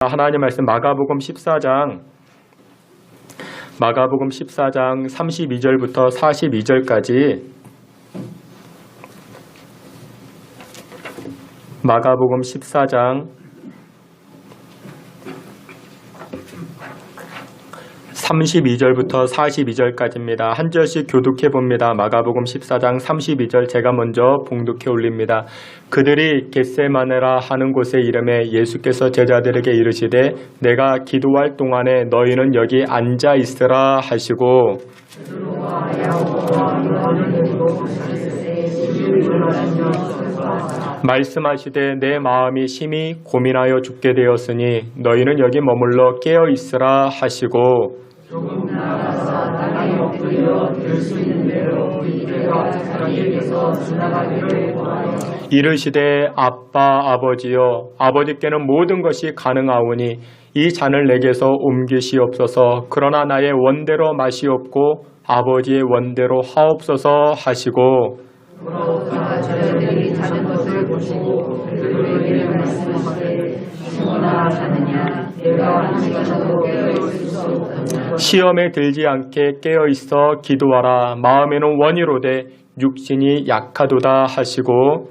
하나님 말씀 마가복음 14장 32절부터 42절까지 마가복음 14장 32절부터 42절까지입니다. 한 절씩 교독해 봅니다. 마가복음 14장 32절 제가 먼저 봉독해 올립니다. 그들이 겟세마네라 하는 곳에 이름에 예수께서 제자들에게 이르시되 내가 기도할 동안에 너희는 여기 앉아 있으라 하시고 말씀하시되 내 마음이 심히 고민하여 죽게 되었으니 너희는 여기 머물러 깨어 있으라 하시고 조금 나아가서 땅에 엎드려 들 수 있는 대로 이들과 자기에게서 지나가기를 원하여 이르시되 아빠 아버지여 아버지께는 모든 것이 가능하오니 이 잔을 내게서 옮기시옵소서. 그러나 나의 원대로 마시옵고 아버지의 원대로 하옵소서 하시고 돌아오다가 저희들이 자는 것을 보시고 그들에게 말씀하시되 시몬아 자느냐 내가 한 시간도 깨어 있을 수 없다며 시험에 들지 않게 깨어있어 기도하라. 마음에는 원이로되 육신이 약하도다 하시고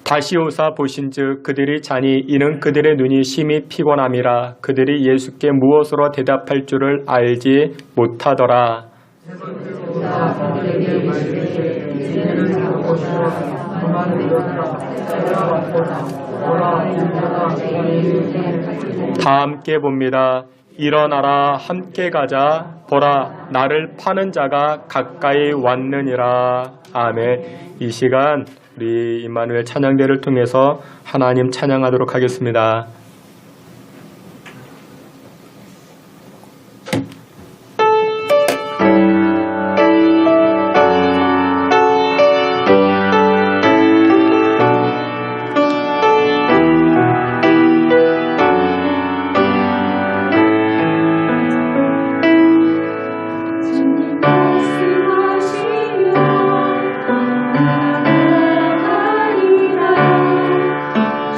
다시 오사 보신즉 그들이 자니 이는 그들의 눈이 심히 피곤함이라. 그들이 예수께 무엇으로 대답할 줄을 알지 못하더라. 다 함께 봅니다. 일어나라 함께 가자. 보라 나를 파는 자가 가까이 왔느니라. 아멘. 이 시간 우리 임마누엘 찬양대를 통해서 하나님 찬양하도록 하겠습니다.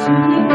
주님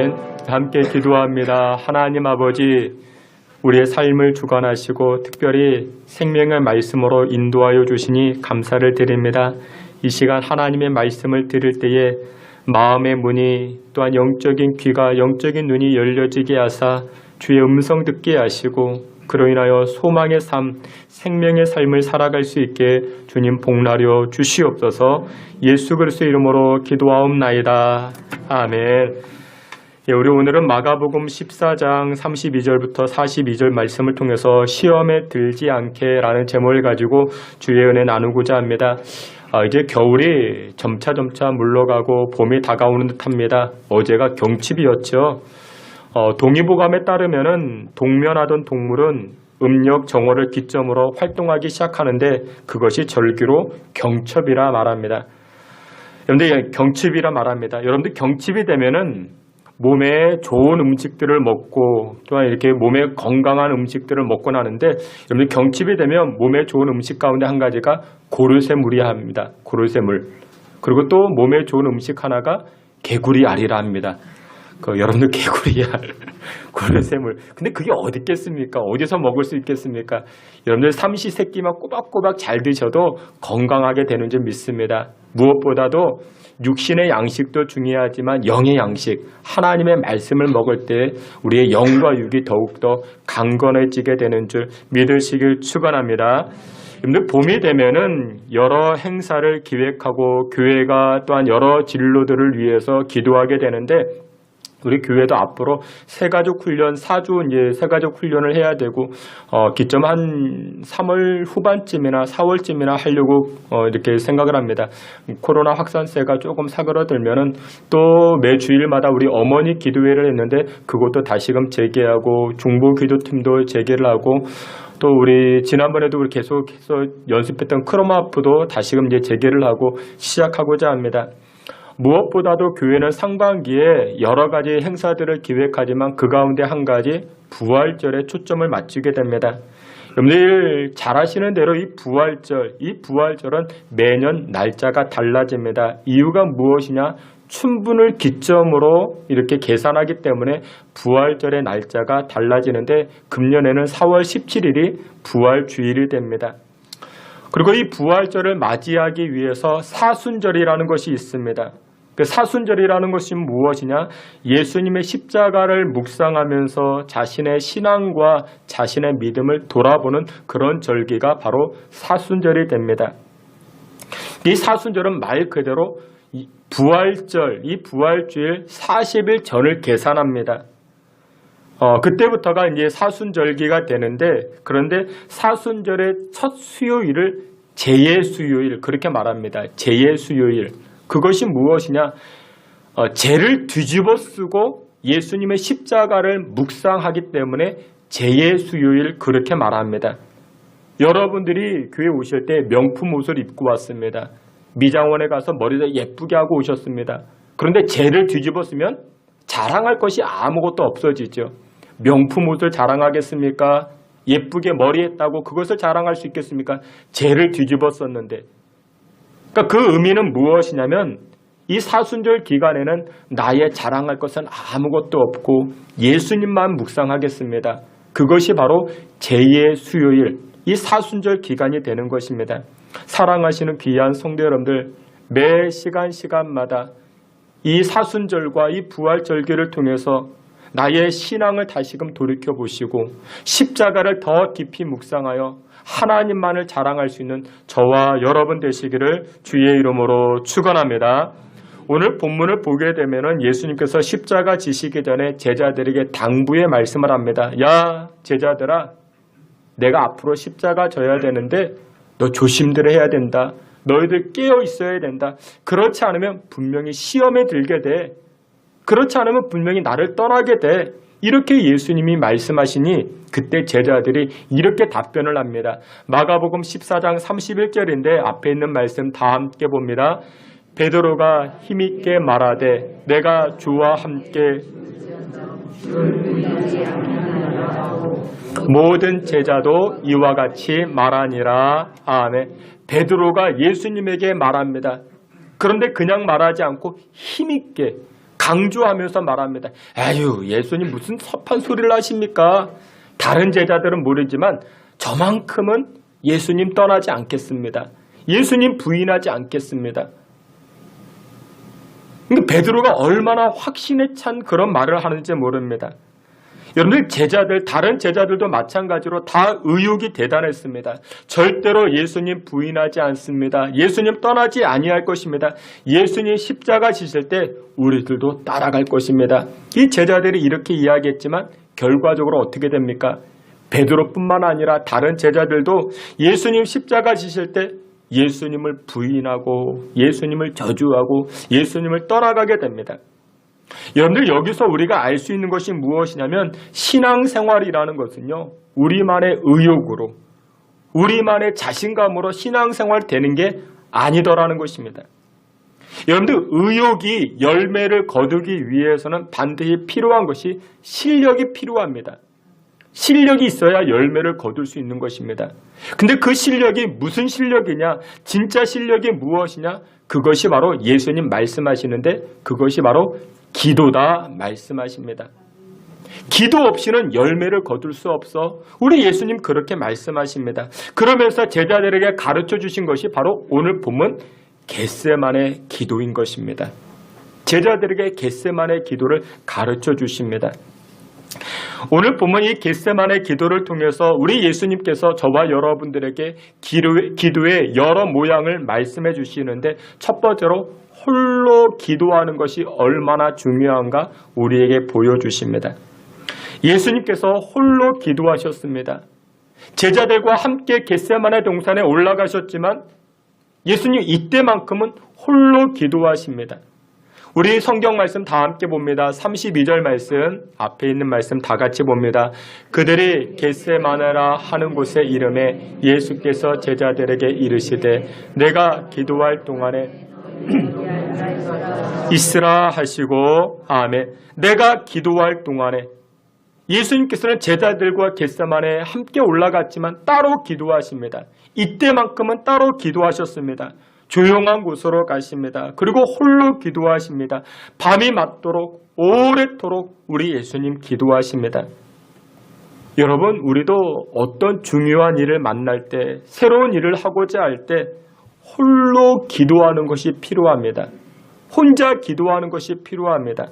아멘. 함께 기도합니다. 하나님 아버지, 우리의 삶을 주관하시고 특별히 생명의 말씀으로 인도하여 주시니 감사를 드립니다. 이 시간 하나님의 말씀을 들을 때에 마음의 문이 또한 영적인 귀가 영적인 눈이 열려지게 하사 주의 음성 듣게 하시고 그로 인하여 소망의 삶, 생명의 삶을 살아갈 수 있게 주님 복나려 주시옵소서. 예수 그리스도의 이름으로 기도하옵나이다. 아멘. 우리 오늘은 마가복음 14장 32절부터 42절 말씀을 통해서 시험에 들지 않게 라는 제목을 가지고 주의 은혜 나누고자 합니다. 이제 겨울이 점차 물러가고 봄이 다가오는 듯합니다. 어제가 경칩이었죠. 동의보감에 따르면은 동면하던 동물은 음력 정오를 기점으로 활동하기 시작하는데 그것이 절기로 경첩이라 말합니다. 여러분들 경칩이라 말합니다. 여러분들 경칩이 되면은 몸에 좋은 음식들을 먹고 또한 이렇게 몸에 건강한 음식들을 먹고 나는데 여러분들 경칩이 되면 몸에 좋은 음식 가운데 한 가지가 고르쇠물이야 합니다. 고르쇠물. 그리고 또 몸에 좋은 음식 하나가 개구리 알이라 합니다. 여러분들 개구리 알, 고르쇠물. 근데 그게 어디 있겠습니까? 어디서 먹을 수 있겠습니까? 여러분들 삼시세끼만 꼬박꼬박 잘 드셔도 건강하게 되는 줄 믿습니다. 무엇보다도 육신의 양식도 중요하지만 영의 양식, 하나님의 말씀을 먹을 때 우리의 영과 육이 더욱더 강건해지게 되는 줄 믿으시길 축원합니다. 여러분들 봄이 되면은 여러 행사를 기획하고 교회가 또한 여러 진로들을 위해서 기도하게 되는데 우리 교회도 앞으로 새가족 훈련, 4주 이제 새가족 훈련을 해야 되고, 기점 한 3월 후반쯤이나 4월쯤이나 하려고, 이렇게 생각을 합니다. 코로나 확산세가 조금 사그러들면은 또 매 주일마다 우리 어머니 기도회를 했는데 그것도 다시금 재개하고, 중보 기도팀도 재개를 하고, 또 우리 지난번에도 우리 계속해서 연습했던 크로마프도 다시금 이제 재개를 하고 시작하고자 합니다. 무엇보다도 교회는 상반기에 여러 가지 행사들을 기획하지만 그 가운데 한 가지 부활절에 초점을 맞추게 됩니다. 여러분들 잘 아시는 대로 이 부활절은 매년 날짜가 달라집니다. 이유가 무엇이냐? 춘분을 기점으로 이렇게 계산하기 때문에 부활절의 날짜가 달라지는데 금년에는 4월 17일이 부활주일이 됩니다. 그리고 이 부활절을 맞이하기 위해서 사순절이라는 것이 있습니다. 그 사순절이라는 것이 무엇이냐? 예수님의 십자가를 묵상하면서 자신의 신앙과 자신의 믿음을 돌아보는 그런 절기가 바로 사순절이 됩니다. 이 사순절은 말 그대로 부활절, 이 부활주일 40일 전을 계산합니다. 그때부터가 이제 사순절기가 되는데, 그런데 사순절의 첫 수요일을 제예수요일 그렇게 말합니다. 제예수요일. 그것이 무엇이냐? 죄를 뒤집어 쓰고 예수님의 십자가를 묵상하기 때문에 제예수요일 그렇게 말합니다. 여러분들이 교회 오실 때 명품 옷을 입고 왔습니다. 미장원에 가서 머리를 예쁘게 하고 오셨습니다. 그런데 죄를 뒤집어 쓰면 자랑할 것이 아무것도 없어지죠. 명품 옷을 자랑하겠습니까? 예쁘게 머리했다고 그것을 자랑할 수 있겠습니까? 죄를 뒤집어 썼는데. 그러니까 그 의미는 무엇이냐면 이 사순절 기간에는 나의 자랑할 것은 아무것도 없고 예수님만 묵상하겠습니다. 그것이 바로 제2의 수요일, 이 사순절 기간이 되는 것입니다. 사랑하시는 귀한 성도 여러분들, 매 시간마다 이 사순절과 이 부활절기를 통해서 나의 신앙을 다시금 돌이켜보시고 십자가를 더 깊이 묵상하여 하나님만을 자랑할 수 있는 저와 여러분 되시기를 주의 이름으로 축원합니다. 오늘 본문을 보게 되면은 예수님께서 십자가 지시기 전에 제자들에게 당부의 말씀을 합니다. 야, 제자들아, 내가 앞으로 십자가 져야 되는데 너 조심들 해야 된다. 너희들 깨어 있어야 된다. 그렇지 않으면 분명히 시험에 들게 돼. 그렇지 않으면 분명히 나를 떠나게 돼. 이렇게 예수님이 말씀하시니 그때 제자들이 이렇게 답변을 합니다. 마가복음 14장 31절인데 앞에 있는 말씀 다 함께 봅니다. 베드로가 힘있게 말하되 내가 주와 함께 모든 제자도 이와 같이 말하니라. 아멘. 베드로가 예수님에게 말합니다. 그런데 그냥 말하지 않고 힘있게 강조하면서 말합니다. 아유, 예수님 무슨 섭한 소리를 하십니까? 다른 제자들은 모르지만 저만큼은 예수님 떠나지 않겠습니다. 예수님 부인하지 않겠습니다. 그러니까 베드로가 얼마나 확신에 찬 그런 말을 하는지 모릅니다. 여러분들 제자들, 다른 제자들도 마찬가지로 다 의욕이 대단했습니다. 절대로 예수님 부인하지 않습니다. 예수님 떠나지 아니할 것입니다. 예수님 십자가 지실 때 우리들도 따라갈 것입니다. 이 제자들이 이렇게 이야기했지만 결과적으로 어떻게 됩니까? 베드로뿐만 아니라 다른 제자들도 예수님 십자가 지실 때 예수님을 부인하고 예수님을 저주하고 예수님을 떠나가게 됩니다. 여러분들 여기서 우리가 알 수 있는 것이 무엇이냐면 신앙생활이라는 것은요, 우리만의 의욕으로 우리만의 자신감으로 신앙생활 되는 게 아니더라는 것입니다. 여러분들 의욕이 열매를 거두기 위해서는 반드시 필요한 것이 실력이 필요합니다. 실력이 있어야 열매를 거둘 수 있는 것입니다. 근데 그 실력이 무슨 실력이냐? 진짜 실력이 무엇이냐? 그것이 바로 예수님 말씀하시는데 그것이 바로 기도다 말씀하십니다. 기도 없이는 열매를 거둘 수 없어. 우리 예수님 그렇게 말씀하십니다. 그러면서 제자들에게 가르쳐 주신 것이 바로 오늘 본문 겟세마네 기도인 것입니다. 제자들에게 겟세마네 기도를 가르쳐 주십니다. 오늘 보면 이 겟세마네 기도를 통해서 우리 예수님께서 저와 여러분들에게 기도의 여러 모양을 말씀해 주시는데 첫 번째로 홀로 기도하는 것이 얼마나 중요한가 우리에게 보여주십니다. 예수님께서 홀로 기도하셨습니다. 제자들과 함께 겟세마네 동산에 올라가셨지만 예수님 이때만큼은 홀로 기도하십니다. 우리 성경 말씀 다 함께 봅니다. 32절 말씀, 앞에 있는 말씀 다 같이 봅니다. 그들이 겟세마네라 하는 곳의 이름에 예수께서 제자들에게 이르시되 내가 기도할 동안에 있으라 하시고 아멘. 내가 기도할 동안에 예수님께서는 제자들과 겟세마네에 함께 올라갔지만 따로 기도하십니다. 이때만큼은 따로 기도하셨습니다. 조용한 곳으로 가십니다. 그리고 홀로 기도하십니다. 밤이 맞도록 오래도록 우리 예수님 기도하십니다. 여러분, 우리도 어떤 중요한 일을 만날 때, 새로운 일을 하고자 할 때 홀로 기도하는 것이 필요합니다. 혼자 기도하는 것이 필요합니다.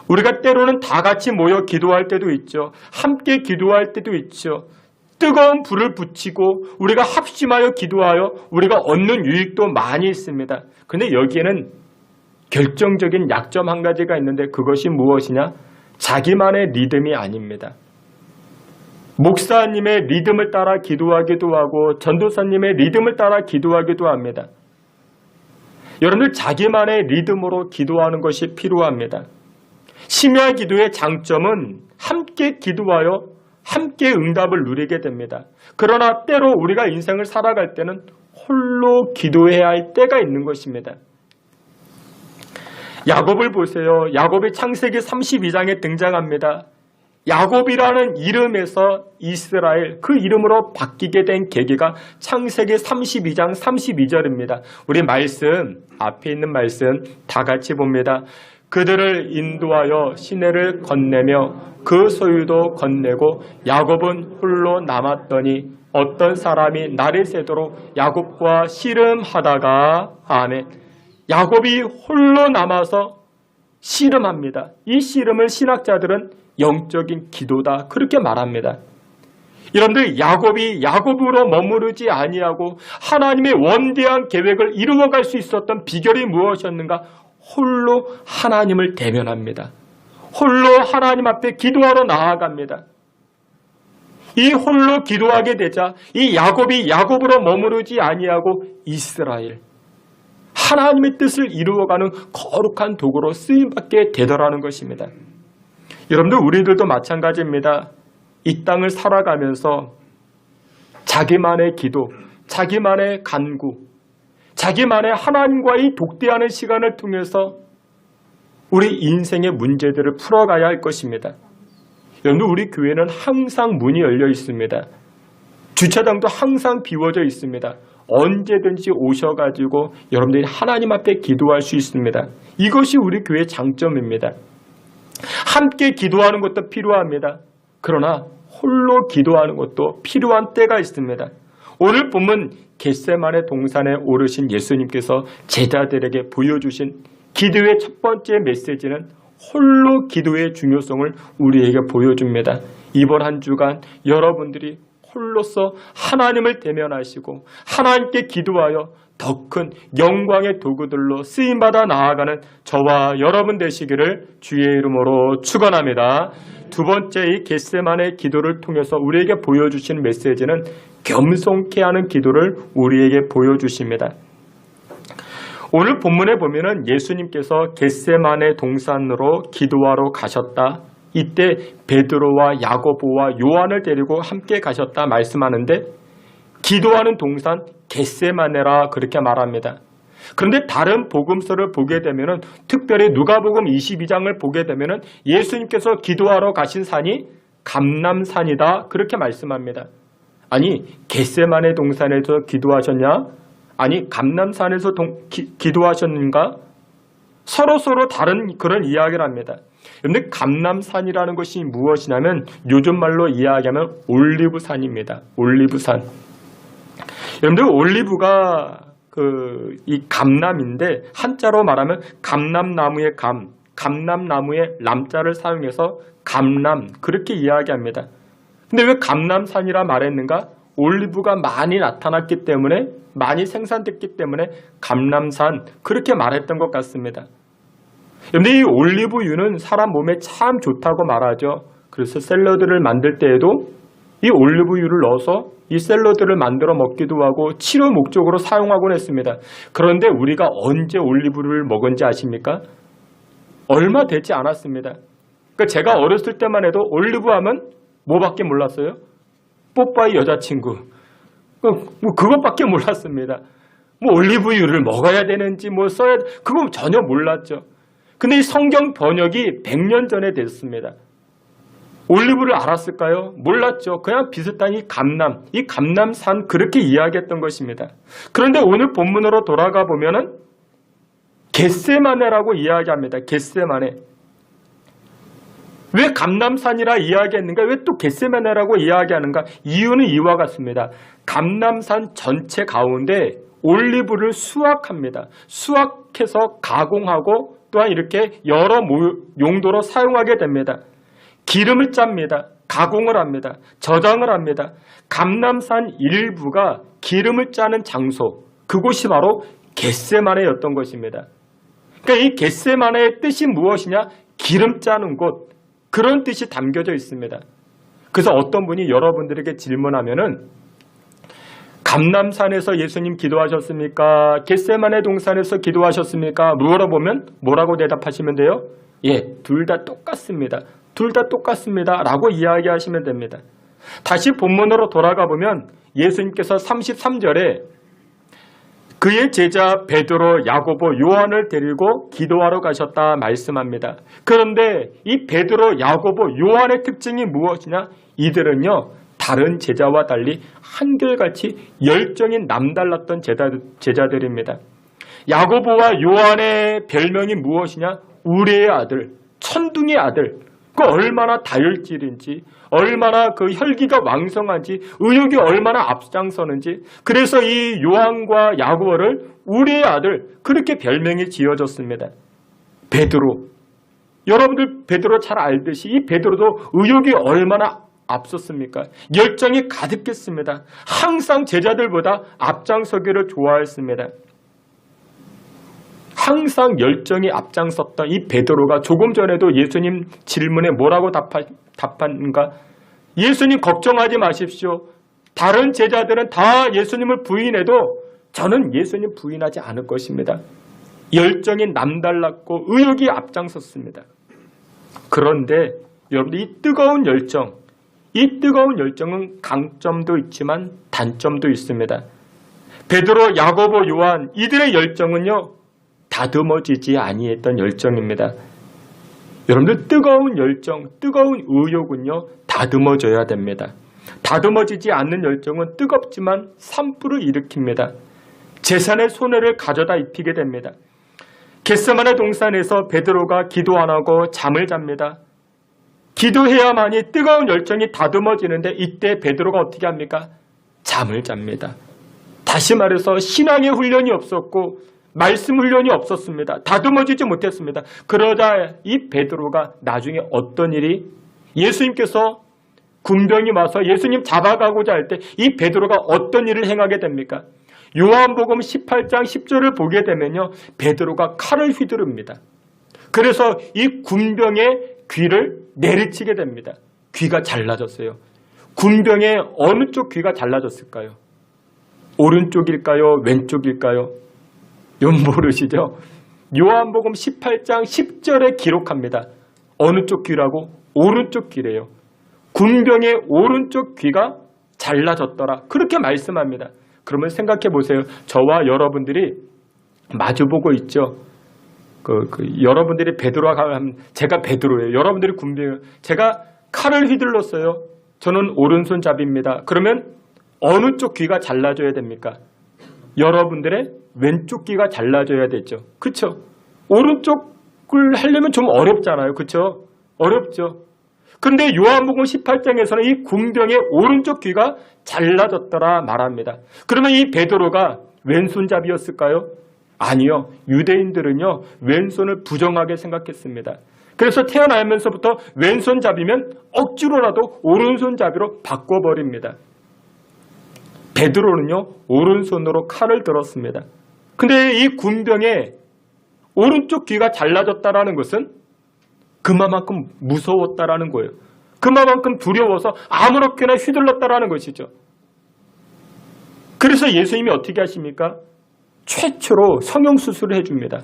우리가 때로는 다 같이 모여 기도할 때도 있죠. 함께 기도할 때도 있죠. 뜨거운 불을 붙이고 우리가 합심하여 기도하여 우리가 얻는 유익도 많이 있습니다. 그런데 여기에는 결정적인 약점 한 가지가 있는데 그것이 무엇이냐? 자기만의 리듬이 아닙니다. 목사님의 리듬을 따라 기도하기도 하고 전도사님의 리듬을 따라 기도하기도 합니다. 여러분들 자기만의 리듬으로 기도하는 것이 필요합니다. 심야 기도의 장점은 함께 기도하여 함께 응답을 누리게 됩니다. 그러나 때로 우리가 인생을 살아갈 때는 홀로 기도해야 할 때가 있는 것입니다. 야곱을 보세요. 야곱이 창세기 32장에 등장합니다. 야곱이라는 이름에서 이스라엘, 그 이름으로 바뀌게 된 계기가 창세기 32장 32절입니다. 우리 말씀, 앞에 있는 말씀 다 같이 봅니다. 그들을 인도하여 시내를 건네며 그 소유도 건네고 야곱은 홀로 남았더니 어떤 사람이 날이 새도록 야곱과 씨름하다가 아멘. 야곱이 홀로 남아서 씨름합니다. 이 씨름을 신학자들은 영적인 기도다 그렇게 말합니다. 여러분들 야곱이 야곱으로 머무르지 아니하고 하나님의 원대한 계획을 이루어갈 수 있었던 비결이 무엇이었는가? 홀로 하나님을 대면합니다. 홀로 하나님 앞에 기도하러 나아갑니다. 이 홀로 기도하게 되자 이 야곱이 야곱으로 머무르지 아니하고 이스라엘, 하나님의 뜻을 이루어가는 거룩한 도구로 쓰임받게 되더라는 것입니다. 여러분들 우리들도 마찬가지입니다. 이 땅을 살아가면서 자기만의 기도, 자기만의 간구, 자기만의 하나님과의 독대하는 시간을 통해서 우리 인생의 문제들을 풀어가야 할 것입니다. 여러분 우리 교회는 항상 문이 열려 있습니다. 주차장도 항상 비워져 있습니다. 언제든지 오셔가지고 여러분들이 하나님 앞에 기도할 수 있습니다. 이것이 우리 교회의 장점입니다. 함께 기도하는 것도 필요합니다. 그러나 홀로 기도하는 것도 필요한 때가 있습니다. 오늘 본문 겟세마네 동산에 오르신 예수님께서 제자들에게 보여주신 기도의 첫 번째 메시지는 홀로 기도의 중요성을 우리에게 보여줍니다. 이번 한 주간 여러분들이 홀로서 하나님을 대면하시고 하나님께 기도하여 더 큰 영광의 도구들로 쓰임받아 나아가는 저와 여러분 되시기를 주의 이름으로 축원합니다. 두 번째, 이 겟세마네 기도를 통해서 우리에게 보여주신 메시지는 겸손케 하는 기도를 우리에게 보여주십니다. 오늘 본문에 보면은 예수님께서 겟세마네 동산으로 기도하러 가셨다. 이때 베드로와 야고보와 요한을 데리고 함께 가셨다 말씀하는데 기도하는 동산 겟세마네라 그렇게 말합니다. 그런데 다른 복음서를 보게 되면은 특별히 누가복음 22장을 보게 되면은 예수님께서 기도하러 가신 산이 감람산이다 그렇게 말씀합니다. 아니 겟세마네 동산에서 기도하셨냐? 아니 감람산에서 기도하셨는가? 서로 다른 그런 이야기를 합니다. 그런데 감람산이라는 것이 무엇이냐면 요즘 말로 이야기하면 올리브산입니다. 올리브산. 여러분들 올리브가 이 감람인데 한자로 말하면 감람나무의 감람나무의 람자를 사용해서 감람 그렇게 이야기합니다. 근데 왜 감람산이라 말했는가? 올리브가 많이 나타났기 때문에 많이 생산됐기 때문에 감람산 그렇게 말했던 것 같습니다. 그런데 이 올리브유는 사람 몸에 참 좋다고 말하죠. 그래서 샐러드를 만들 때에도 이 올리브유를 넣어서 이 샐러드를 만들어 먹기도 하고 치료 목적으로 사용하곤 했습니다. 그런데 우리가 언제 올리브유를 먹은지 아십니까? 얼마 되지 않았습니다. 그러니까 제가 어렸을 때만 해도 올리브 하면 뭐밖에 몰랐어요? 뽀빠이 여자친구. 그것밖에 몰랐습니다. 올리브유를 먹어야 되는지 써야 그거 전혀 몰랐죠. 근데 이 성경 번역이 100년 전에 됐습니다. 올리브를 알았을까요? 몰랐죠. 그냥 비슷한 이 감람산 그렇게 이야기했던 것입니다. 그런데 오늘 본문으로 돌아가 보면은 겟세마네라고 이야기합니다. 겟세마네. 왜 감람산이라 이야기했는가? 왜 또 겟세마네라고 이야기하는가? 이유는 이와 같습니다. 감람산 전체 가운데 올리브를 수확합니다. 수확해서 가공하고 또한 이렇게 여러 용도로 사용하게 됩니다. 기름을 짭니다. 가공을 합니다. 저장을 합니다. 감람산 일부가 기름을 짜는 장소, 그곳이 바로 겟세마네였던 것입니다. 그러니까 이 겟세마네의 뜻이 무엇이냐? 기름 짜는 곳, 그런 뜻이 담겨져 있습니다. 그래서 어떤 분이 여러분들에게 질문하면은 감람산에서 예수님 기도하셨습니까? 겟세마네 동산에서 기도하셨습니까? 물어보면 뭐라고 대답하시면 돼요? 예, 둘 다 똑같습니다. 둘 다 똑같습니다. 라고 이야기하시면 됩니다. 다시 본문으로 돌아가 보면 예수님께서 33절에 그의 제자 베드로, 야고보, 요한을 데리고 기도하러 가셨다 말씀합니다. 그런데 이 베드로, 야고보, 요한의 특징이 무엇이냐? 이들은요, 다른 제자와 달리 한결같이 열정이 남달랐던 제자들입니다. 야고보와 요한의 별명이 무엇이냐? 우리의 아들, 천둥의 아들. 그 얼마나 다혈질인지, 얼마나 그 혈기가 왕성한지, 의욕이 얼마나 앞장서는지. 그래서 이 요한과 야고보를 우리의 아들, 그렇게 별명이 지어졌습니다. 베드로. 여러분들 베드로 잘 알듯이 이 베드로도 의욕이 얼마나 앞섰습니까? 열정이 가득했습니다. 항상 제자들보다 앞장서기를 좋아했습니다. 항상 열정이 앞장섰던 이 베드로가 조금 전에도 예수님 질문에 뭐라고 답한가? 예수님 걱정하지 마십시오. 다른 제자들은 다 예수님을 부인해도 저는 예수님 부인하지 않을 것입니다. 열정이 남달랐고 의욕이 앞장섰습니다. 그런데 여러분들 이 뜨거운 열정은 강점도 있지만 단점도 있습니다. 베드로, 야고보, 요한 이들의 열정은요, 다듬어지지 아니했던 열정입니다. 여러분들 뜨거운 열정, 뜨거운 의욕은요, 다듬어져야 됩니다. 다듬어지지 않는 열정은 뜨겁지만 산불을 일으킵니다. 재산의 손해를 가져다 입히게 됩니다. 겟세마네 동산에서 베드로가 기도 안 하고 잠을 잡니다. 기도해야만이 뜨거운 열정이 다듬어지는데 이때 베드로가 어떻게 합니까? 잠을 잡니다. 다시 말해서 신앙의 훈련이 없었고 말씀 훈련이 없었습니다. 다듬어지지 못했습니다. 그러자 이 베드로가 나중에 어떤 일이 예수님께서 군병이 와서 예수님 잡아가고자 할 때 이 베드로가 어떤 일을 행하게 됩니까? 요한복음 18장 10절을 보게 되면요, 베드로가 칼을 휘두릅니다. 그래서 이 군병의 귀를 내리치게 됩니다. 귀가 잘라졌어요. 군병의 어느 쪽 귀가 잘라졌을까요? 오른쪽일까요? 왼쪽일까요? 이건 모르시죠? 요한복음 18장 10절에 기록합니다. 어느 쪽 귀라고? 오른쪽 귀래요. 군병의 오른쪽 귀가 잘라졌더라. 그렇게 말씀합니다. 그러면 생각해 보세요. 저와 여러분들이 마주보고 있죠. 여러분들이 베드로가 하면 제가 베드로예요. 여러분들이 군병이에요. 제가 칼을 휘둘렀어요. 저는 오른손잡이입니다. 그러면 어느 쪽 귀가 잘라져야 됩니까? 여러분들의 왼쪽 귀가 잘라져야 되죠. 그렇죠? 오른쪽을 하려면 좀 어렵잖아요. 그렇죠? 어렵죠. 근데 요한복음 18장에서는 이 군병의 오른쪽 귀가 잘라졌더라 말합니다. 그러면 이 베드로가 왼손잡이였을까요? 아니요. 유대인들은요, 왼손을 부정하게 생각했습니다. 그래서 태어나면서부터 왼손잡이면 억지로라도 오른손잡이로 바꿔버립니다. 베드로는요, 오른손으로 칼을 들었습니다. 근데 이 군병의 오른쪽 귀가 잘라졌다라는 것은 그만큼 무서웠다라는 거예요. 그만큼 두려워서 아무렇게나 휘둘렀다라는 것이죠. 그래서 예수님이 어떻게 하십니까? 최초로 성형수술을 해줍니다.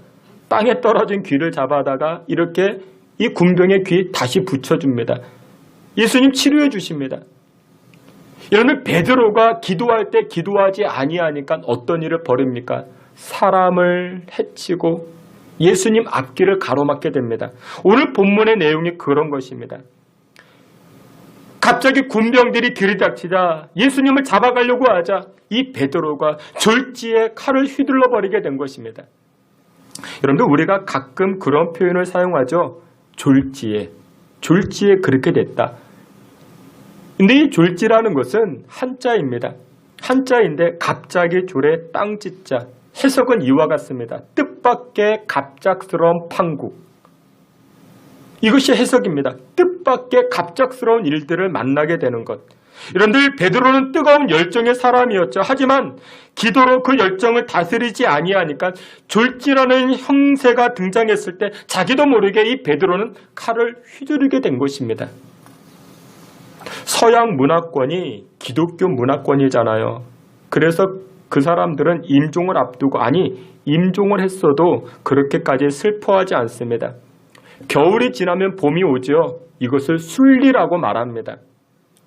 땅에 떨어진 귀를 잡아다가 이렇게 이 군병의 귀 다시 붙여줍니다. 예수님 치료해 주십니다. 여러분, 베드로가 기도할 때 기도하지 아니하니까 어떤 일을 벌입니까? 사람을 해치고 예수님 앞길을 가로막게 됩니다. 오늘 본문의 내용이 그런 것입니다. 갑자기 군병들이 들이닥치자 예수님을 잡아가려고 하자 이 베드로가 졸지에 칼을 휘둘러 버리게 된 것입니다. 여러분들, 우리가 가끔 그런 표현을 사용하죠. 졸지에 그렇게 됐다. 근데 이 졸지라는 것은 한자입니다. 한자인데 갑자기 졸에 땅짓자. 해석은 이와 같습니다. 뜻밖의 갑작스러운 판국. 이것이 해석입니다. 뜻밖의 갑작스러운 일들을 만나게 되는 것. 여러분들, 베드로는 뜨거운 열정의 사람이었죠. 하지만 기도로 그 열정을 다스리지 아니하니까 졸지라는 형세가 등장했을 때 자기도 모르게 이 베드로는 칼을 휘두르게 된 것입니다. 서양 문화권이 기독교 문화권이잖아요. 그래서 그 사람들은 임종을 앞두고, 임종을 했어도 그렇게까지 슬퍼하지 않습니다. 겨울이 지나면 봄이 오죠. 이것을 순리라고 말합니다.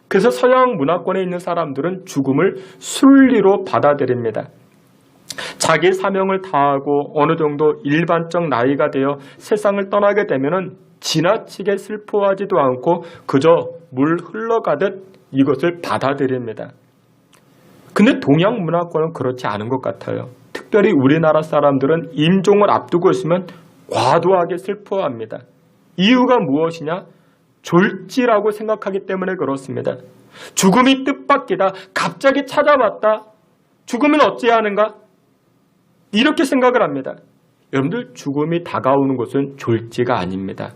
그래서 서양 문화권에 있는 사람들은 죽음을 순리로 받아들입니다. 자기 사명을 다하고 어느 정도 일반적 나이가 되어 세상을 떠나게 되면은 지나치게 슬퍼하지도 않고 그저 물 흘러가듯 이것을 받아들입니다. 근데 동양 문화권은 그렇지 않은 것 같아요. 특별히 우리나라 사람들은 임종을 앞두고 있으면 과도하게 슬퍼합니다. 이유가 무엇이냐? 졸지라고 생각하기 때문에 그렇습니다. 죽음이 뜻밖이다. 갑자기 찾아왔다. 죽으면 어찌하는가? 이렇게 생각을 합니다. 여러분들, 죽음이 다가오는 것은 졸지가 아닙니다.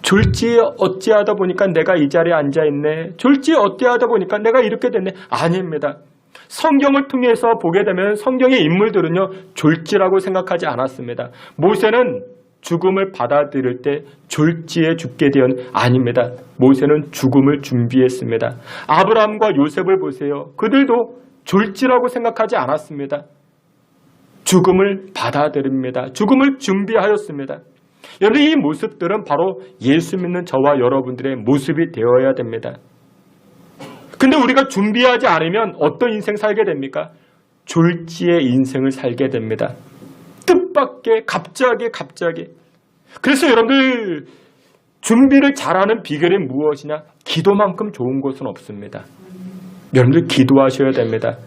졸지에 어찌하다 보니까 내가 이 자리에 앉아있네. 졸지에 어찌하다 보니까 내가 이렇게 됐네. 아닙니다. 성경을 통해서 보게 되면 성경의 인물들은요, 졸지라고 생각하지 않았습니다. 모세는 죽음을 받아들일 때 졸지에 죽게 된 아닙니다. 모세는 죽음을 준비했습니다. 아브라함과 요셉을 보세요. 그들도 졸지라고 생각하지 않았습니다. 죽음을 받아들입니다. 죽음을 준비하였습니다. 여러분, 이 모습들은 바로 예수 믿는 저와 여러분들의 모습이 되어야 됩니다. 근데 우리가 준비하지 않으면 어떤 인생 살게 됩니까? 졸지의 인생을 살게 됩니다. 뜻밖의 갑자기. 그래서 여러분들, 준비를 잘하는 비결이 무엇이냐? 기도만큼 좋은 것은 없습니다. 여러분들 기도하셔야 됩니다.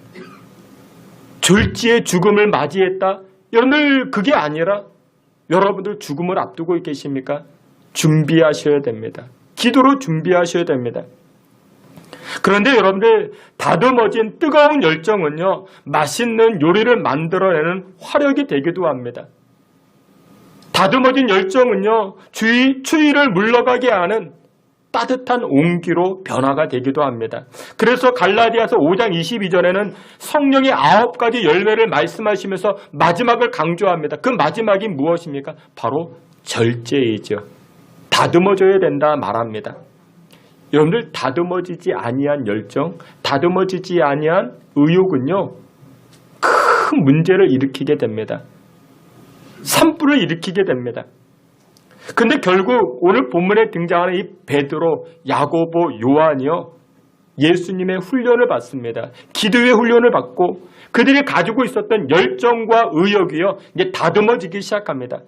졸지의 죽음을 맞이했다? 여러분들 그게 아니라 여러분들 죽음을 앞두고 계십니까? 준비하셔야 됩니다. 기도로 준비하셔야 됩니다. 그런데 여러분들 다듬어진 뜨거운 열정은요, 맛있는 요리를 만들어내는 화력이 되기도 합니다. 다듬어진 열정은요, 추위를 물러가게 하는 따뜻한 온기로 변화가 되기도 합니다. 그래서 갈라디아서 5장 22절에는 성령의 9가지 열매를 말씀하시면서 마지막을 강조합니다. 그 마지막이 무엇입니까? 바로 절제이죠. 다듬어져야 된다 말합니다. 여러분들 다듬어지지 아니한 열정, 다듬어지지 아니한 의욕은요, 큰 문제를 일으키게 됩니다. 산불을 일으키게 됩니다. 근데 결국 오늘 본문에 등장하는 이 베드로, 야고보, 요한이요, 예수님의 훈련을 받습니다. 기도의 훈련을 받고 그들이 가지고 있었던 열정과 의욕이요, 이제 다듬어지기 시작합니다.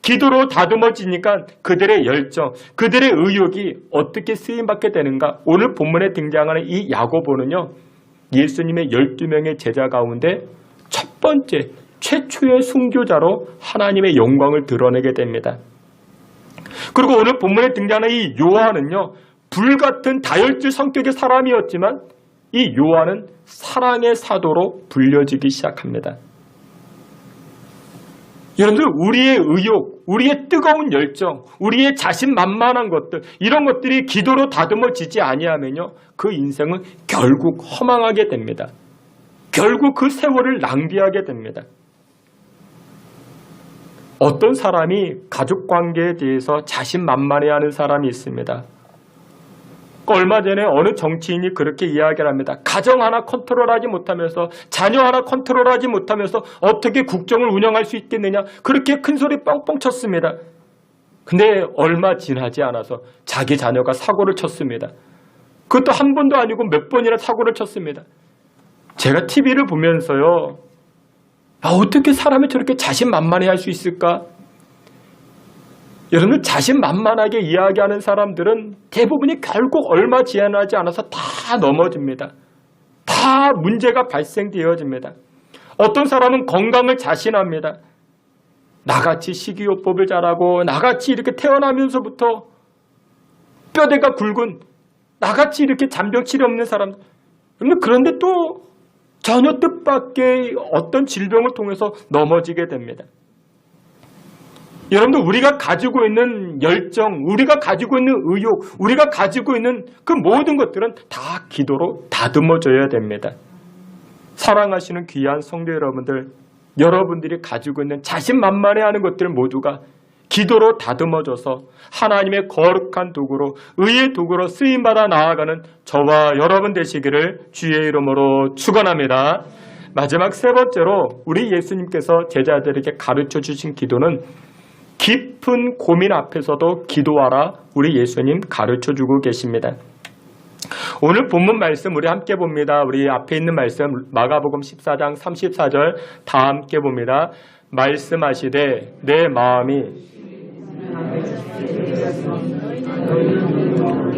기도로 다듬어지니까 그들의 열정, 그들의 의욕이 어떻게 쓰임받게 되는가? 오늘 본문에 등장하는 이 야고보는요, 예수님의 12명의 제자 가운데 첫 번째, 최초의 순교자로 하나님의 영광을 드러내게 됩니다. 그리고 오늘 본문에 등장하는 이 요한은요, 불같은 다혈질 성격의 사람이었지만 이 요한은 사랑의 사도로 불려지기 시작합니다. 여러분들, 우리의 의욕, 우리의 뜨거운 열정, 우리의 자신만만한 것들, 이런 것들이 기도로 다듬어지지 아니하면요, 그 인생은 결국 허망하게 됩니다. 결국 그 세월을 낭비하게 됩니다. 어떤 사람이 가족관계에 대해서 자신만만해하는 사람이 있습니다. 얼마 전에 어느 정치인이 그렇게 이야기를 합니다. 가정 하나 컨트롤하지 못하면서, 자녀 하나 컨트롤하지 못하면서 어떻게 국정을 운영할 수 있겠느냐, 그렇게 큰 소리 뻥뻥 쳤습니다. 근데 얼마 지나지 않아서 자기 자녀가 사고를 쳤습니다. 그것도 한 번도 아니고 몇 번이나 사고를 쳤습니다. 제가 TV를 보면서요, 어떻게 사람이 저렇게 자신만만해 할 수 있을까? 여러분, 자신만만하게 이야기하는 사람들은 대부분이 결국 얼마 지나지 않아서 다 넘어집니다. 다 문제가 발생되어집니다. 어떤 사람은 건강을 자신합니다. 나같이 식이요법을 잘하고, 나같이 이렇게 태어나면서부터 뼈대가 굵은, 나같이 이렇게 잔병치레 없는 사람. 그런데 또 전혀 뜻밖의 어떤 질병을 통해서 넘어지게 됩니다. 여러분들, 우리가 가지고 있는 열정, 우리가 가지고 있는 의욕, 우리가 가지고 있는 그 모든 것들은 다 기도로 다듬어져야 됩니다. 사랑하시는 귀한 성도 여러분들, 여러분들이 가지고 있는 자신만만해하는 것들 모두가 기도로 다듬어져서 하나님의 거룩한 도구로, 의의 도구로 쓰임받아 나아가는 저와 여러분 되시기를 주의 이름으로 축원합니다. 마지막 세 번째로 우리 예수님께서 제자들에게 가르쳐 주신 기도는 깊은 고민 앞에서도 기도하라, 우리 예수님 가르쳐 주고 계십니다. 오늘 본문 말씀 우리 함께 봅니다. 우리 앞에 있는 말씀 마가복음 14장 34절 다 함께 봅니다. 말씀하시되 내 마음이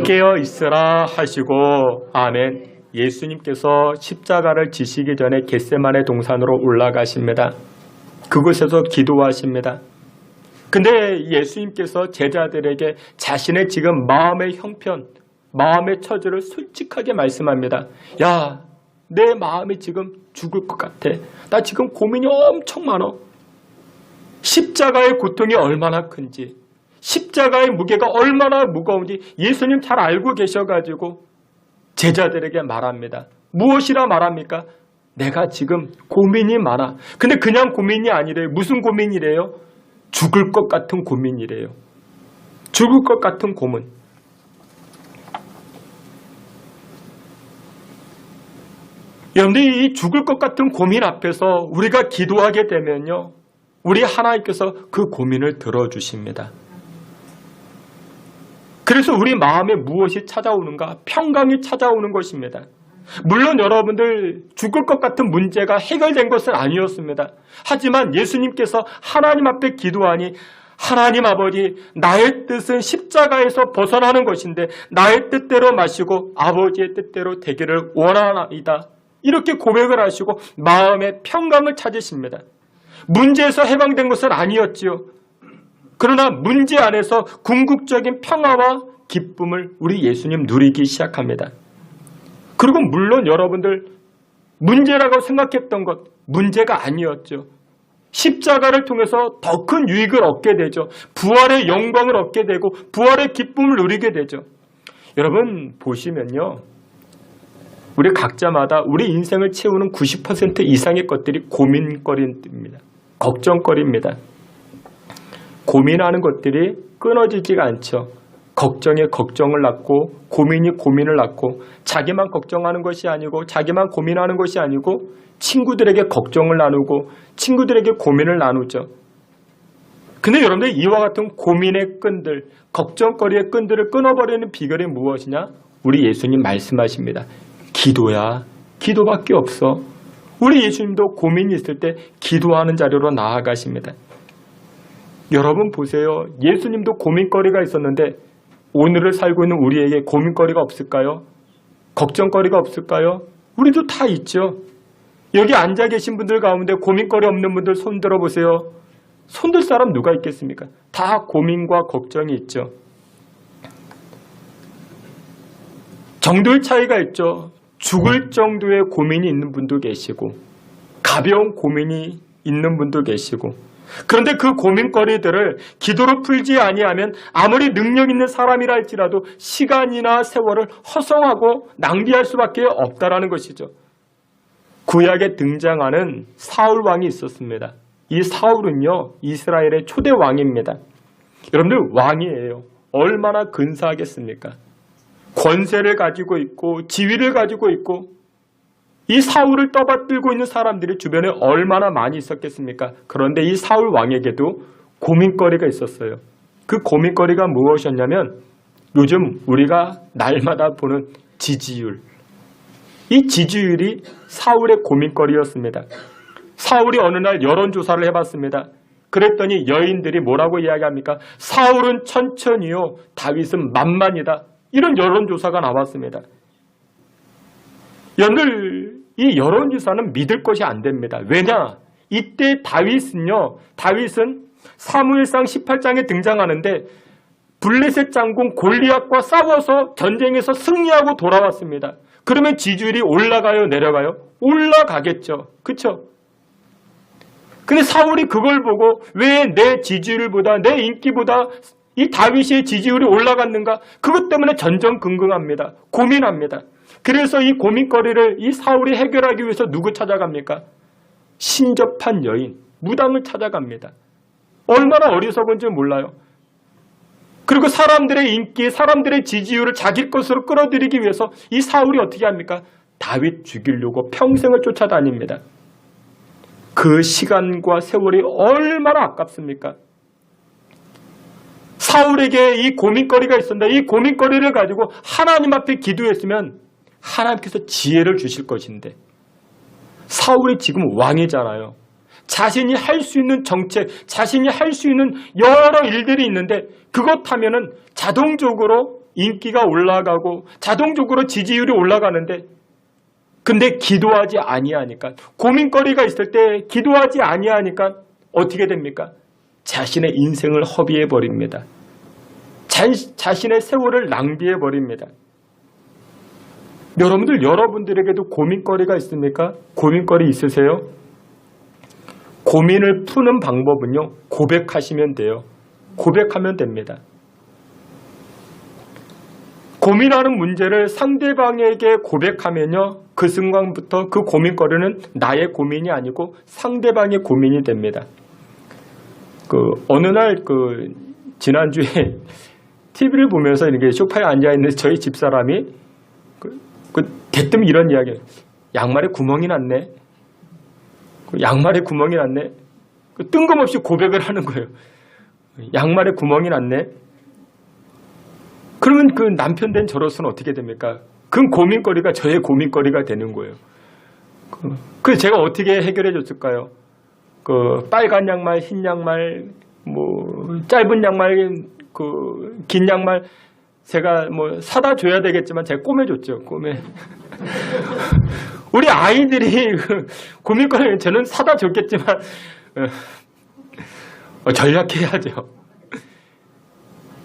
깨어 있으라 하시고, 아멘. 예수님께서 십자가를 지시기 전에 겟세마네 동산으로 올라가십니다. 그곳에서 기도하십니다. 근데 예수님께서 제자들에게 자신의 지금 마음의 형편, 마음의 처지를 솔직하게 말씀합니다. 야, 내 마음이 지금 죽을 것 같아. 나 지금 고민이 엄청 많아. 십자가의 고통이 얼마나 큰지, 십자가의 무게가 얼마나 무거운지 예수님 잘 알고 계셔가지고 제자들에게 말합니다. 무엇이라 말합니까? 내가 지금 고민이 많아. 근데 그냥 고민이 아니래요. 무슨 고민이래요? 죽을 것 같은 고민이래요. 죽을 것 같은 고민. 여러분들, 이 죽을 것 같은 고민 앞에서 우리가 기도하게 되면요, 우리 하나님께서 그 고민을 들어주십니다. 그래서 우리 마음에 무엇이 찾아오는가? 평강이 찾아오는 것입니다. 물론 여러분들, 죽을 것 같은 문제가 해결된 것은 아니었습니다. 하지만 예수님께서 하나님 앞에 기도하니 하나님 아버지, 나의 뜻은 십자가에서 벗어나는 것인데 나의 뜻대로 마시고 아버지의 뜻대로 되기를 원하나이다. 이렇게 고백을 하시고 마음의 평강을 찾으십니다. 문제에서 해방된 것은 아니었지요. 그러나 문제 안에서 궁극적인 평화와 기쁨을 우리 예수님 누리기 시작합니다. 그리고 물론 여러분들 문제라고 생각했던 것 문제가 아니었죠. 십자가를 통해서 더 큰 유익을 얻게 되죠. 부활의 영광을 얻게 되고 부활의 기쁨을 누리게 되죠. 여러분 보시면요. 우리 각자마다 우리 인생을 채우는 90% 이상의 것들이 고민거리입니다. 걱정거리입니다. 고민하는 것들이 끊어지지가 않죠. 걱정에 걱정을 낳고 고민이 고민을 낳고 자기만 걱정하는 것이 아니고 자기만 고민하는 것이 아니고 친구들에게 걱정을 나누고 친구들에게 고민을 나누죠. 근데 여러분들 이와 같은 고민의 끈들, 걱정거리의 끈들을 끊어버리는 비결이 무엇이냐? 우리 예수님 말씀하십니다. 기도야. 기도밖에 없어. 우리 예수님도 고민이 있을 때 기도하는 자리로 나아가십니다. 여러분 보세요. 예수님도 고민거리가 있었는데 오늘을 살고 있는 우리에게 고민거리가 없을까요? 걱정거리가 없을까요? 우리도 다 있죠. 여기 앉아 계신 분들 가운데 고민거리 없는 분들 손 들어보세요. 손들 사람 누가 있겠습니까? 다 고민과 걱정이 있죠. 정도의 차이가 있죠. 죽을 정도의 고민이 있는 분도 계시고 가벼운 고민이 있는 분도 계시고 그런데 그 고민거리들을 기도로 풀지 아니하면 아무리 능력 있는 사람이라 할지라도 시간이나 세월을 허송하고 낭비할 수밖에 없다라는 것이죠. 구약에 등장하는 사울 왕이 있었습니다. 이 사울은요 이스라엘의 초대 왕입니다. 여러분들 왕이에요. 얼마나 근사하겠습니까? 권세를 가지고 있고 지위를 가지고 있고 이 사울을 떠받들고 있는 사람들이 주변에 얼마나 많이 있었겠습니까? 그런데 이 사울 왕에게도 고민거리가 있었어요. 그 고민거리가 무엇이었냐면 요즘 우리가 날마다 보는 지지율. 이 지지율이 사울의 고민거리였습니다. 사울이 어느 날 여론조사를 해봤습니다. 그랬더니 여인들이 뭐라고 이야기합니까? 사울은 천천히요, 다윗은 만만이다. 이런 여론조사가 나왔습니다. 여러분들 이 여론조사는 믿을 것이 안 됩니다. 왜냐? 이때 다윗은 사무엘상 18장에 등장하는데 블레셋 장군 골리앗과 싸워서 전쟁에서 승리하고 돌아왔습니다. 그러면 지지율이 올라가요, 내려가요? 올라가겠죠. 그렇죠? 근데 사울이 그걸 보고 왜 내 지지율보다 내 인기보다 이 다윗의 지지율이 올라갔는가? 그것 때문에 전전긍긍합니다. 고민합니다. 그래서 이 고민거리를 이 사울이 해결하기 위해서 누구 찾아갑니까? 신접한 여인, 무당을 찾아갑니다. 얼마나 어리석은지 몰라요. 그리고 사람들의 인기, 사람들의 지지율을 자기 것으로 끌어들이기 위해서 이 사울이 어떻게 합니까? 다윗 죽이려고 평생을 쫓아다닙니다. 그 시간과 세월이 얼마나 아깝습니까? 사울에게 이 고민거리가 있었는데 이 고민거리를 가지고 하나님 앞에 기도했으면 하나님께서 지혜를 주실 것인데 사울이 지금 왕이잖아요. 자신이 할 수 있는 정책, 자신이 할 수 있는 여러 일들이 있는데 그것 하면은 자동적으로 인기가 올라가고 자동적으로 지지율이 올라가는데 근데 기도하지 아니하니까 고민거리가 있을 때 기도하지 아니하니까 어떻게 됩니까? 자신의 인생을 허비해 버립니다. 자신의 세월을 낭비해 버립니다. 여러분들에게도 고민거리가 있습니까? 고민거리 있으세요? 고민을 푸는 방법은요, 고백하시면 돼요. 고백하면 됩니다. 고민하는 문제를 상대방에게 고백하면요, 그 순간부터 그 고민거리는 나의 고민이 아니고 상대방의 고민이 됩니다. 어느 날 지난주에 TV를 보면서 이렇게 소파에 앉아있는 저희 집사람이 대뜸 이런 이야기를, 양말에 구멍이 났네. 양말에 구멍이 났네. 뜬금없이 고백을 하는 거예요. 양말에 구멍이 났네. 그러면 그 남편 된 저로서는 어떻게 됩니까? 그 고민거리가 저의 고민거리가 되는 거예요. 그래서 제가 어떻게 해결해 줬을까요? 빨간 양말, 흰 양말, 짧은 양말, 긴 양말 제가 사다 줘야 되겠지만 제가 꼬매줬죠. 우리 아이들이 고민거리를 저는 사다 줬겠지만 전략해야죠.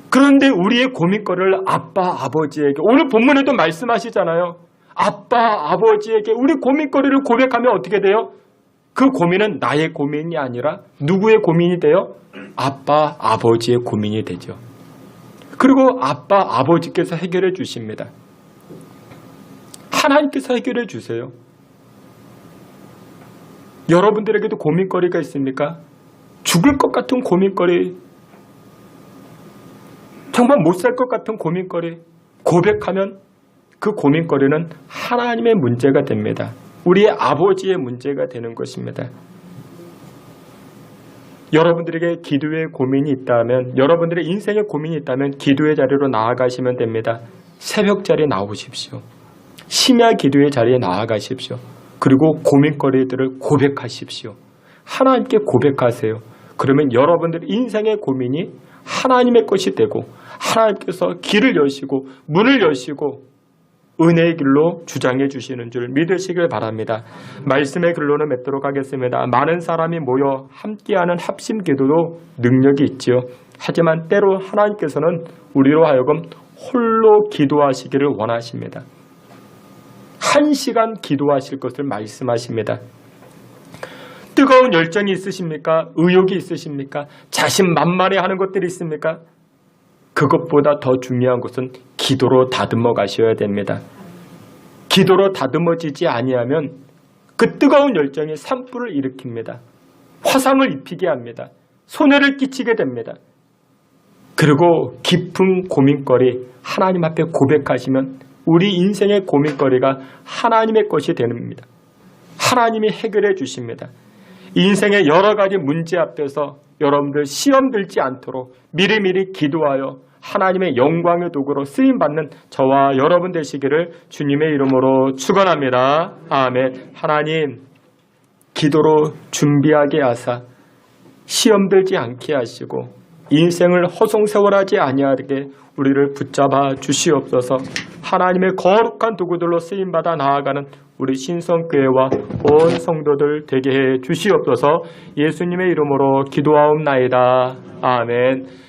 그런데 우리의 고민거리를 아빠, 아버지에게, 오늘 본문에도 말씀하시잖아요. 아빠, 아버지에게 우리 고민거리를 고백하면 어떻게 돼요? 그 고민은 나의 고민이 아니라 누구의 고민이 돼요? 아빠, 아버지의 고민이 되죠. 그리고 아빠, 아버지께서 해결해 주십니다. 하나님께서 해결해 주세요. 여러분들에게도 고민거리가 있습니까? 죽을 것 같은 고민거리, 정말 못 살 것 같은 고민거리, 고백하면 그 고민거리는 하나님의 문제가 됩니다. 우리의 아버지의 문제가 되는 것입니다. 여러분들에게 기도의 고민이 있다면, 여러분들의 인생의 고민이 있다면 기도의 자리로 나아가시면 됩니다. 새벽 자리에 나오십시오. 심야 기도의 자리에 나아가십시오. 그리고 고민거리들을 고백하십시오. 하나님께 고백하세요. 그러면 여러분들의 인생의 고민이 하나님의 것이 되고 하나님께서 길을 여시고 문을 여시고 은혜의 길로 주장해 주시는 줄 믿으시길 바랍니다. 말씀의 글로는 맺도록 하겠습니다. 많은 사람이 모여 함께하는 합심 기도도 능력이 있지요. 하지만 때로 하나님께서는 우리로 하여금 홀로 기도하시기를 원하십니다. 1시간 기도하실 것을 말씀하십니다. 뜨거운 열정이 있으십니까? 의욕이 있으십니까? 자신만만해하는 것들이 있습니까? 그것보다 더 중요한 것은 기도로 다듬어 가셔야 됩니다. 기도로 다듬어지지 아니하면 그 뜨거운 열정이 산불을 일으킵니다. 화상을 입히게 합니다. 손해를 끼치게 됩니다. 그리고 깊은 고민거리 하나님 앞에 고백하시면 우리 인생의 고민거리가 하나님의 것이 됩니다. 하나님이 해결해 주십니다. 인생의 여러 가지 문제 앞에서 여러분들 시험 들지 않도록 미리미리 기도하여 하나님의 영광의 도구로 쓰임받는 저와 여러분 되시기를 주님의 이름으로 축원합니다. 아멘. 하나님, 기도로 준비하게 하사 시험 들지 않게 하시고 인생을 허송세월하지 아니하게 우리를 붙잡아 주시옵소서. 하나님의 거룩한 도구들로 쓰임받아 나아가는 우리 신성교회와 온 성도들 되게 해 주시옵소서. 예수님의 이름으로 기도하옵나이다. 아멘.